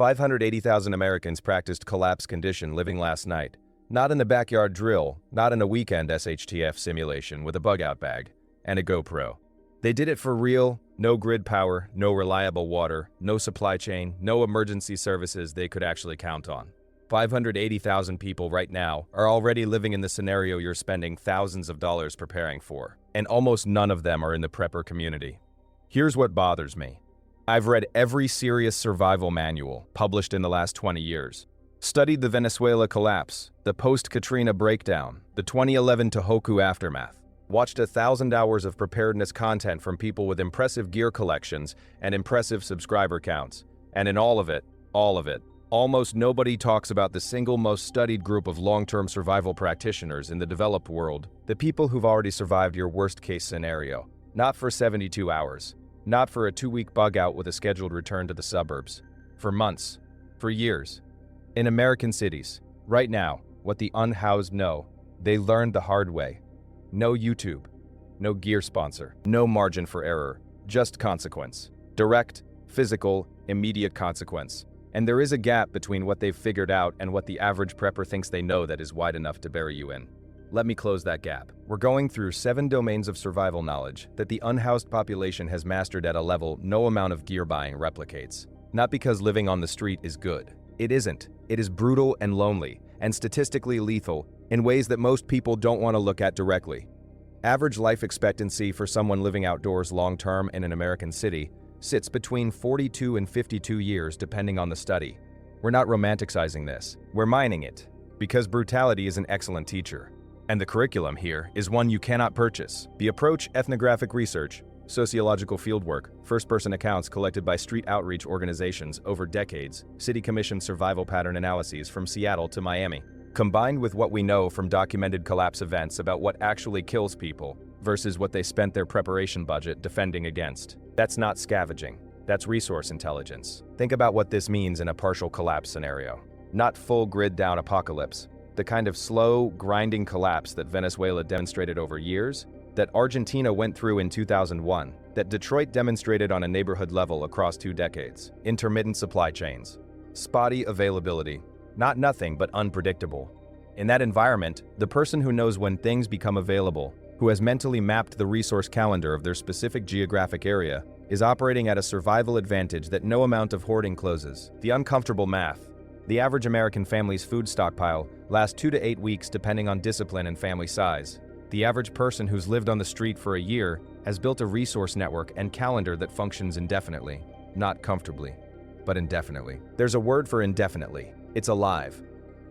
580,000 Americans practiced collapse condition living last night. Not in the backyard drill, not in a weekend SHTF simulation with a bug-out bag and a GoPro. They did it for real, no grid power, no reliable water, no supply chain, no emergency services they could actually count on. 580,000 people right now are already living in the scenario you're spending thousands of dollars preparing for, and almost none of them are in the prepper community. Here's what bothers me. I've read every serious survival manual published in the last 20 years, studied the Venezuela collapse, the post-Katrina breakdown, the 2011 Tohoku aftermath, watched 1,000 hours of preparedness content from people with impressive gear collections and impressive subscriber counts, and in all of it, almost nobody talks about the single most studied group of long-term survival practitioners in the developed world, the people who've already survived your worst-case scenario. Not for 72 hours, not for a 2-week bug-out with a scheduled return to the suburbs. For months, for years. In American cities, right now, what the unhoused know, they learned the hard way. No YouTube, no gear sponsor, no margin for error, just consequence. Direct, physical, immediate consequence. And there is a gap between what they've figured out and what the average prepper thinks they know that is wide enough to bury you in. Let me close that gap. We're going through 7 domains of survival knowledge that the unhoused population has mastered at a level no amount of gear buying replicates. Not because living on the street is good. It isn't. It is brutal and lonely, and statistically lethal in ways that most people don't want to look at directly. Average life expectancy for someone living outdoors long-term in an American city sits between 42 and 52 years depending on the study. We're not romanticizing this, we're mining it, because brutality is an excellent teacher. And the curriculum here is one you cannot purchase. The approach, ethnographic research, sociological fieldwork, first-person accounts collected by street outreach organizations over decades, city commission survival pattern analyses from Seattle to Miami, combined with what we know from documented collapse events about what actually kills people versus what they spent their preparation budget defending against. That's not scavenging, that's resource intelligence. Think about what this means in a partial collapse scenario. Not full grid-down apocalypse, the kind of slow, grinding collapse that Venezuela demonstrated over years, that Argentina went through in 2001, that Detroit demonstrated on a neighborhood level across 2 decades. Intermittent supply chains. Spotty availability. Not nothing, but unpredictable. In that environment, the person who knows when things become available, who has mentally mapped the resource calendar of their specific geographic area, is operating at a survival advantage that no amount of hoarding closes. The uncomfortable math. The average American family's food stockpile lasts 2 to 8 weeks depending on discipline and family size. The average person who's lived on the street for a year has built a resource network and calendar that functions indefinitely. Not comfortably, but indefinitely. There's a word for indefinitely. It's alive.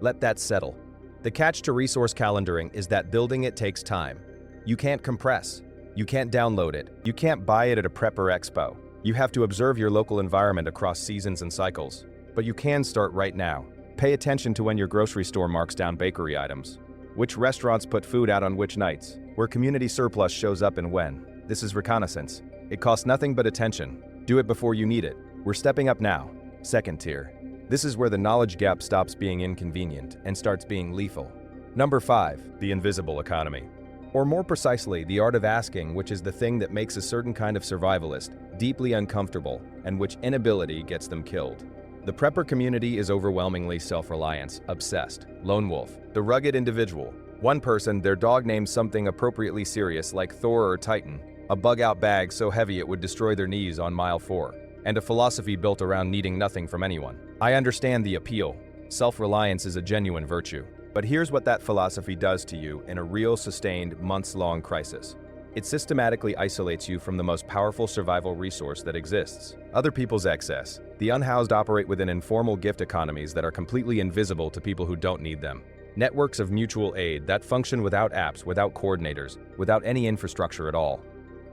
Let that settle. The catch to resource calendaring is that building it takes time. You can't compress. You can't download it. You can't buy it at a prepper expo. You have to observe your local environment across seasons and cycles. But you can start right now. Pay attention to when your grocery store marks down bakery items. Which restaurants put food out on which nights. Where community surplus shows up and when. This is reconnaissance. It costs nothing but attention. Do it before you need it. We're stepping up now. Second tier. This is where the knowledge gap stops being inconvenient and starts being lethal. Number 5, the invisible economy. Or more precisely, the art of asking, which is the thing that makes a certain kind of survivalist deeply uncomfortable and which inability gets them killed. The prepper community is overwhelmingly self-reliance, obsessed, lone wolf, the rugged individual. One person, their dog named something appropriately serious like Thor or Titan, a bug-out bag so heavy it would destroy their knees on mile 4, and a philosophy built around needing nothing from anyone. I understand the appeal. Self-reliance is a genuine virtue. But here's what that philosophy does to you in a real, sustained, months-long crisis. It systematically isolates you from the most powerful survival resource that exists, other people's excess. The unhoused operate within informal gift economies that are completely invisible to people who don't need them. Networks of mutual aid that function without apps, without coordinators, without any infrastructure at all.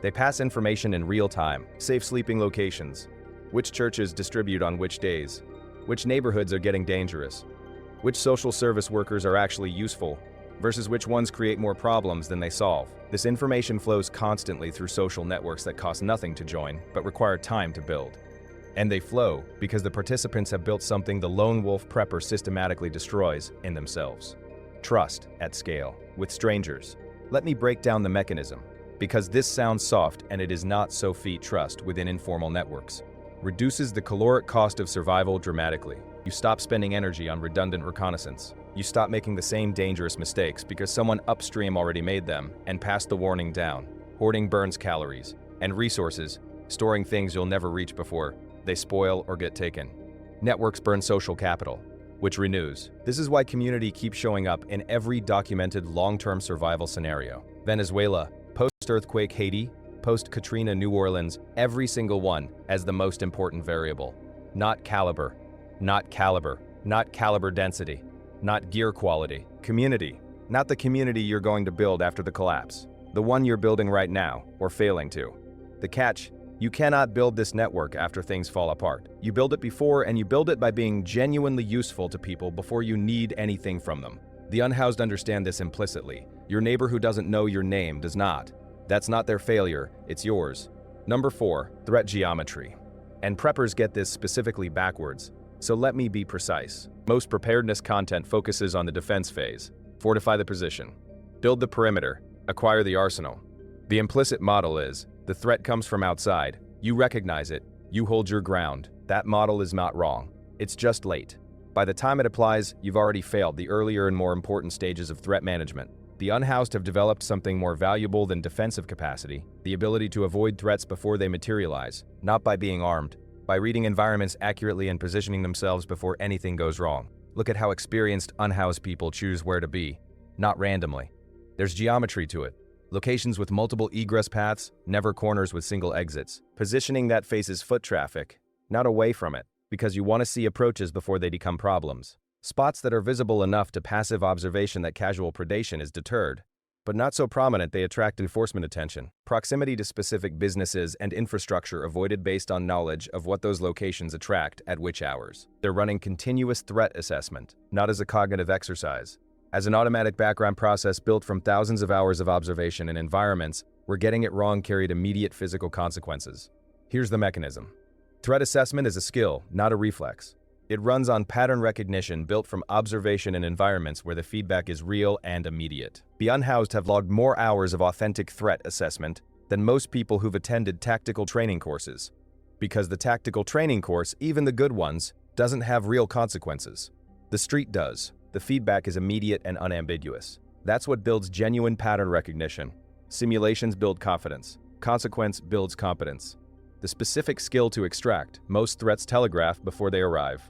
They pass information in real time, safe sleeping locations, which churches distribute on which days, which neighborhoods are getting dangerous, which social service workers are actually useful, versus which ones create more problems than they solve. This information flows constantly through social networks that cost nothing to join, but require time to build. And they flow because the participants have built something the lone wolf prepper systematically destroys in themselves. Trust at scale, with strangers. Let me break down the mechanism, because this sounds soft and it is not so. Trust within informal networks. reduces the caloric cost of survival dramatically. You stop spending energy on redundant reconnaissance. You stop making the same dangerous mistakes because someone upstream already made them and passed the warning down. Hoarding burns calories and resources, storing things you'll never reach before they spoil or get taken. Networks burn social capital, which renews. This is why community keeps showing up in every documented long-term survival scenario. Venezuela, post-earthquake Haiti, post-Katrina New Orleans, every single one as the most important variable. Not caliber, not caliber, not caliber density, not gear quality. Community, not the community you're going to build after the collapse. The one you're building right now, or failing to. The catch, you cannot build this network after things fall apart. You build it before, and you build it by being genuinely useful to people before you need anything from them. The unhoused understand this implicitly. Your neighbor who doesn't know your name does not. That's not their failure, it's yours. Number 4, threat geometry. And preppers get this specifically backwards, so let me be precise. Most preparedness content focuses on the defense phase. Fortify the position. Build the perimeter. Acquire the arsenal. The implicit model is, the threat comes from outside. You recognize it. You hold your ground. That model is not wrong. It's just late. By the time it applies, you've already failed the earlier and more important stages of threat management. The unhoused have developed something more valuable than defensive capacity, the ability to avoid threats before they materialize, not by being armed, by reading environments accurately and positioning themselves before anything goes wrong. Look at how experienced unhoused people choose where to be, not randomly. There's geometry to it. Locations with multiple egress paths, never corners with single exits. Positioning that faces foot traffic, not away from it, because you want to see approaches before they become problems. Spots that are visible enough to passive observation that casual predation is deterred, but not so prominent they attract enforcement attention. Proximity to specific businesses and infrastructure avoided based on knowledge of what those locations attract at which hours. They're running continuous threat assessment, not as a cognitive exercise. As an automatic background process built from thousands of hours of observation in environments where getting it wrong carried immediate physical consequences. Here's the mechanism. Threat assessment is a skill, not a reflex. It runs on pattern recognition built from observation in environments where the feedback is real and immediate. The unhoused have logged more hours of authentic threat assessment than most people who've attended tactical training courses. Because the tactical training course, even the good ones, doesn't have real consequences. The street does. The feedback is immediate and unambiguous. That's what builds genuine pattern recognition. Simulations build confidence. Consequence builds competence. The specific skill to extract, most threats telegraph before they arrive.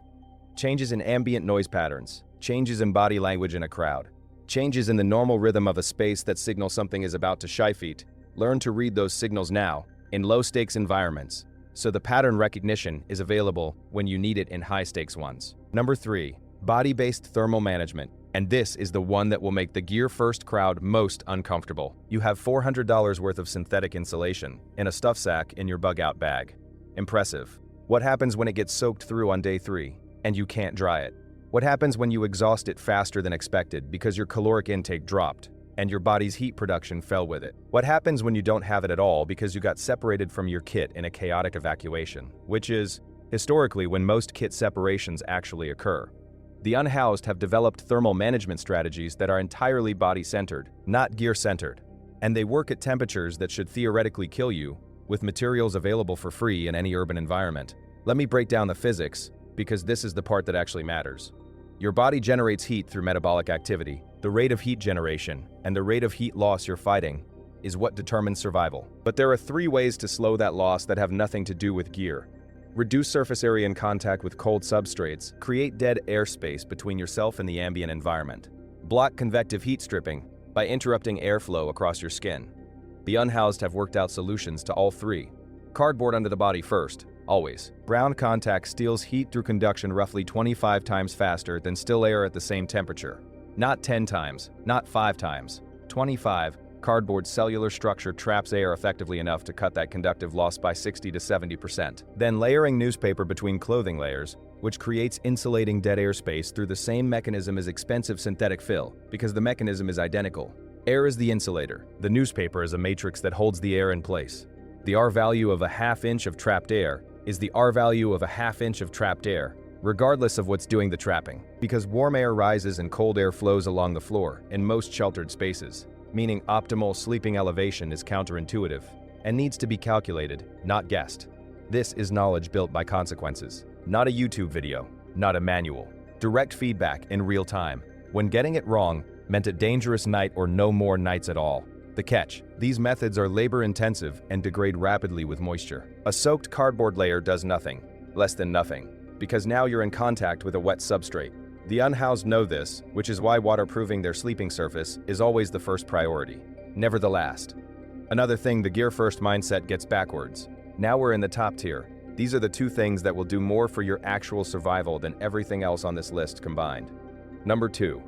Changes in ambient noise patterns, changes in body language in a crowd, changes in the normal rhythm of a space that signal something is about to feet. Learn to read those signals now, in low-stakes environments, so the pattern recognition is available when you need it in high-stakes ones. Number 3, body-based thermal management, and this is the one that will make the gear-first crowd most uncomfortable. You have $400 worth of synthetic insulation in a stuff sack in your bug-out bag. Impressive. What happens when it gets soaked through on day 3? And you can't dry it? What happens when you exhaust it faster than expected because your caloric intake dropped and your body's heat production fell with it? What happens when you don't have it at all because you got separated from your kit in a chaotic evacuation, which is, historically, when most kit separations actually occur? The unhoused have developed thermal management strategies that are entirely body-centered, not gear-centered, and they work at temperatures that should theoretically kill you, with materials available for free in any urban environment. Let me break down the physics, because this is the part that actually matters. Your body generates heat through metabolic activity. The rate of heat generation and the rate of heat loss you're fighting is what determines survival. But there are 3 ways to slow that loss that have nothing to do with gear. Reduce surface area in contact with cold substrates. Create dead airspace between yourself and the ambient environment. Block convective heat stripping by interrupting airflow across your skin. The unhoused have worked out solutions to all 3. Cardboard under the body first. Always. Ground contact steals heat through conduction roughly 25 times faster than still air at the same temperature. Not 10 times, not 5 times, 25. Cardboard's cellular structure traps air effectively enough to cut that conductive loss by 60 to 70%. Then layering newspaper between clothing layers, which creates insulating dead airspace through the same mechanism as expensive synthetic fill, because the mechanism is identical. Air is the insulator. The newspaper is a matrix that holds the air in place. The R value of a ½ inch of trapped air is the R value of a ½ inch of trapped air, regardless of what's doing the trapping, because warm air rises and cold air flows along the floor in most sheltered spaces, meaning optimal sleeping elevation is counterintuitive and needs to be calculated, not guessed. This is knowledge built by consequences. Not a YouTube video, not a manual. Direct feedback in real time. When getting it wrong meant a dangerous night or no more nights at all. The catch: these methods are labor-intensive and degrade rapidly with moisture. A soaked cardboard layer does nothing, less than nothing, because now you're in contact with a wet substrate. The unhoused know this, which is why waterproofing their sleeping surface is always the first priority, never the last. Another thing, the gear-first mindset gets backwards. Now we're in the top tier. These are the two things that will do more for your actual survival than everything else on this list combined. Number 2.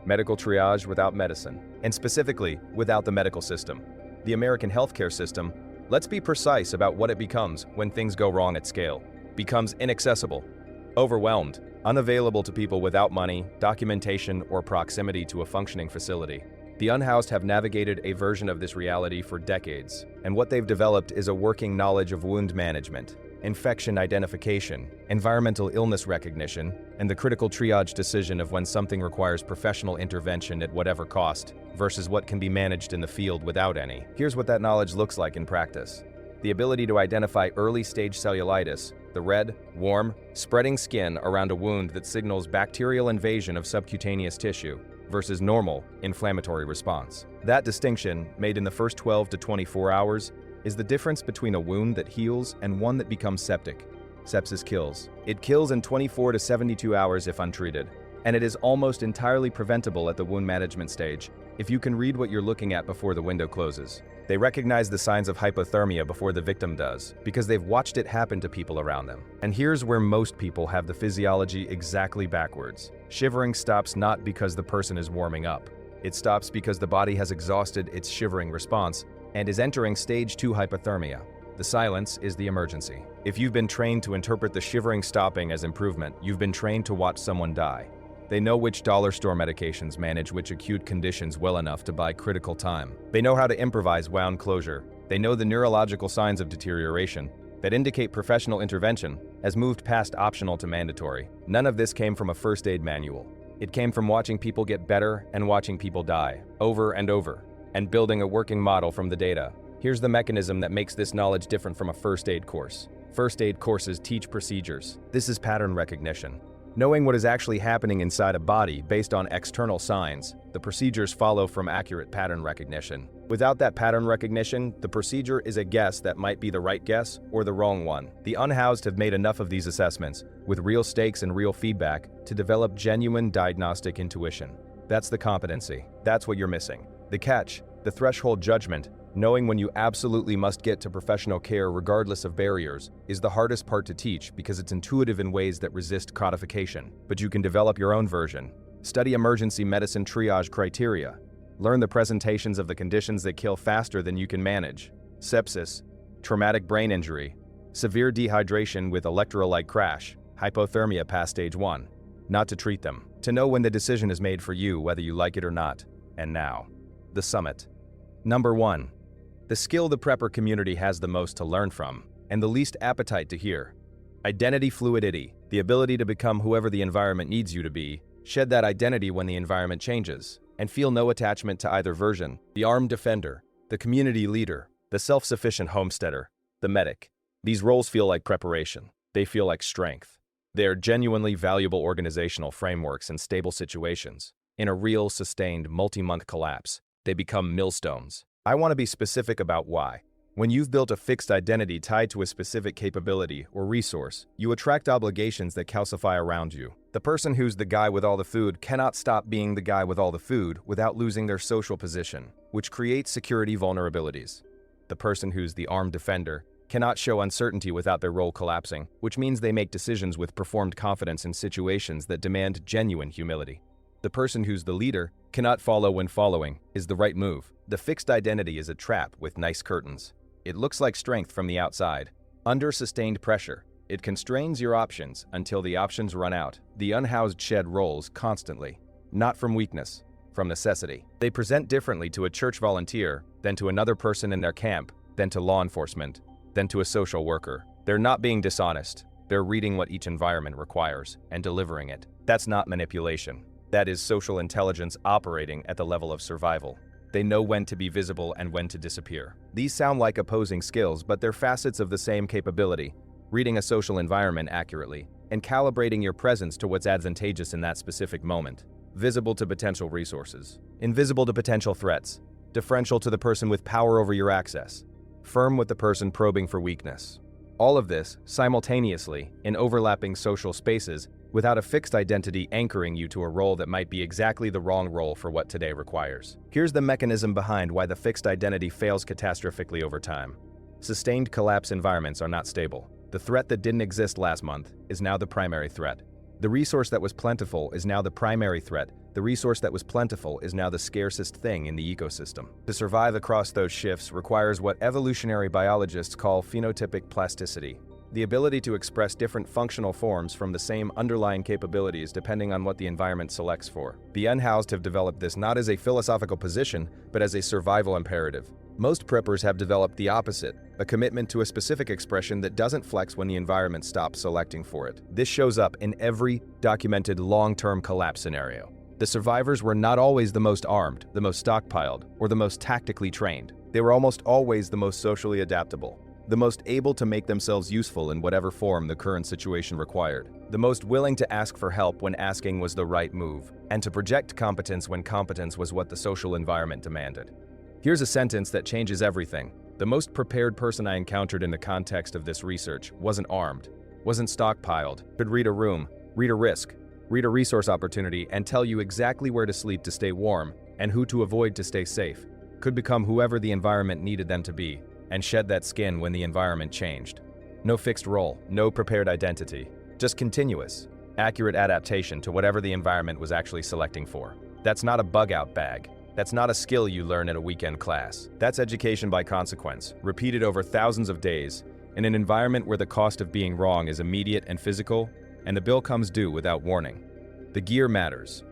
Medical triage without medicine, and specifically, without the medical system. The American healthcare system, let's be precise about what it becomes when things go wrong at scale. Becomes inaccessible, overwhelmed, unavailable to people without money, documentation, or proximity to a functioning facility. The unhoused have navigated a version of this reality for decades, and what they've developed is a working knowledge of wound management, infection identification, environmental illness recognition, and the critical triage decision of when something requires professional intervention at whatever cost, versus what can be managed in the field without any. Here's what that knowledge looks like in practice. The ability to identify early-stage cellulitis, the red, warm, spreading skin around a wound that signals bacterial invasion of subcutaneous tissue, versus normal, inflammatory response. That distinction, made in the first 12 to 24 hours, is the difference between a wound that heals and one that becomes septic. Sepsis kills. It kills in 24 to 72 hours if untreated, and it is almost entirely preventable at the wound management stage if you can read what you're looking at before the window closes. They recognize the signs of hypothermia before the victim does, because they've watched it happen to people around them. And here's where most people have the physiology exactly backwards. Shivering stops not because the person is warming up. It stops because the body has exhausted its shivering response and is entering stage 2 hypothermia. The silence is the emergency. If you've been trained to interpret the shivering stopping as improvement, you've been trained to watch someone die. They know which dollar store medications manage which acute conditions well enough to buy critical time. They know how to improvise wound closure. They know the neurological signs of deterioration that indicate professional intervention has moved past optional to mandatory. None of this came from a first aid manual. It came from watching people get better and watching people die, over and over, and building a working model from the data. Here's the mechanism that makes this knowledge different from a first aid course. First aid courses teach procedures. This is pattern recognition. Knowing what is actually happening inside a body based on external signs, the procedures follow from accurate pattern recognition. Without that pattern recognition, the procedure is a guess that might be the right guess or the wrong one. The unhoused have made enough of these assessments, with real stakes and real feedback, to develop genuine diagnostic intuition. That's the competency. That's what you're missing. The catch, the threshold judgment, knowing when you absolutely must get to professional care regardless of barriers, is the hardest part to teach because it's intuitive in ways that resist codification. But you can develop your own version. Study emergency medicine triage criteria. Learn the presentations of the conditions that kill faster than you can manage. Sepsis, traumatic brain injury, severe dehydration with electrolyte crash, hypothermia past stage 1. Not to treat them. To know when the decision is made for you, whether you like it or not. And now, the summit. Number 1. The skill the prepper community has the most to learn from, and the least appetite to hear. Identity fluidity, the ability to become whoever the environment needs you to be, shed that identity when the environment changes, and feel no attachment to either version. The armed defender, the community leader, the self-sufficient homesteader, the medic. These roles feel like preparation. They feel like strength. They are genuinely valuable organizational frameworks in stable situations. In a real, sustained, multi-month collapse, they become millstones. I want to be specific about why. When you've built a fixed identity tied to a specific capability or resource, you attract obligations that calcify around you. The person who's the guy with all the food cannot stop being the guy with all the food without losing their social position, which creates security vulnerabilities. The person who's the armed defender cannot show uncertainty without their role collapsing, which means they make decisions with performed confidence in situations that demand genuine humility. The person who's the leader cannot follow when following is the right move. The fixed identity is a trap with nice curtains. It looks like strength from the outside. Under sustained pressure, it constrains your options until the options run out. The unhoused shed roles constantly, not from weakness, from necessity. They present differently to a church volunteer than to another person in their camp, than to law enforcement, than to a social worker. They're not being dishonest. They're reading what each environment requires and delivering it. That's not manipulation. That is social intelligence operating at the level of survival. They know when to be visible and when to disappear. These sound like opposing skills, but they're facets of the same capability, reading a social environment accurately, and calibrating your presence to what's advantageous in that specific moment. Visible to potential resources. Invisible to potential threats. Differential to the person with power over your access. Firm with the person probing for weakness. All of this, simultaneously, in overlapping social spaces, without a fixed identity anchoring you to a role that might be exactly the wrong role for what today requires. Here's the mechanism behind why the fixed identity fails catastrophically over time. Sustained collapse environments are not stable. The threat that didn't exist last month is now the primary threat. The resource that was plentiful is now the primary threat. The resource that was plentiful is now the scarcest thing in the ecosystem. To survive across those shifts requires what evolutionary biologists call phenotypic plasticity, the ability to express different functional forms from the same underlying capabilities depending on what the environment selects for. The unhoused have developed this not as a philosophical position, but as a survival imperative. Most preppers have developed the opposite, a commitment to a specific expression that doesn't flex when the environment stops selecting for it. This shows up in every documented long-term collapse scenario. The survivors were not always the most armed, the most stockpiled, or the most tactically trained. They were almost always the most socially adaptable, the most able to make themselves useful in whatever form the current situation required, the most willing to ask for help when asking was the right move, and to project competence when competence was what the social environment demanded. Here's a sentence that changes everything. The most prepared person I encountered in the context of this research wasn't armed, wasn't stockpiled, could read a room, read a risk, read a resource opportunity, and tell you exactly where to sleep to stay warm and who to avoid to stay safe, could become whoever the environment needed them to be, and shed that skin when the environment changed. No fixed role, no prepared identity, just continuous, accurate adaptation to whatever the environment was actually selecting for. That's not a bug-out bag. That's not a skill you learn at a weekend class. That's education by consequence, repeated over thousands of days, in an environment where the cost of being wrong is immediate and physical, and the bill comes due without warning. The gear matters.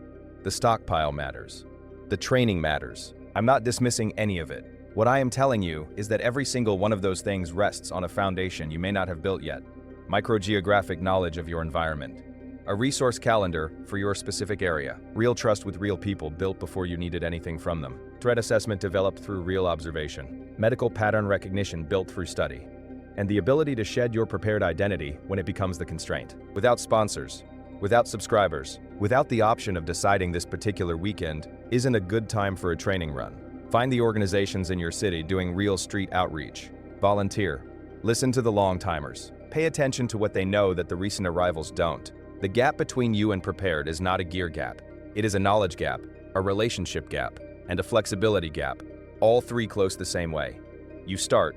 The stockpile matters. The training matters. I'm not dismissing any of it. What I am telling you is that every single one of those things rests on a foundation you may not have built yet. Microgeographic knowledge of your environment. A resource calendar for your specific area. Real trust with real people built before you needed anything from them. Threat assessment developed through real observation. Medical pattern recognition built through study. And the ability to shed your prepared identity when it becomes the constraint. Without sponsors, without subscribers, without the option of deciding this particular weekend isn't a good time for a training run. Find the organizations in your city doing real street outreach. Volunteer. Listen to the long-timers. Pay attention to what they know that the recent arrivals don't. The gap between you and prepared is not a gear gap. It is a knowledge gap, a relationship gap, and a flexibility gap. All three close the same way. You start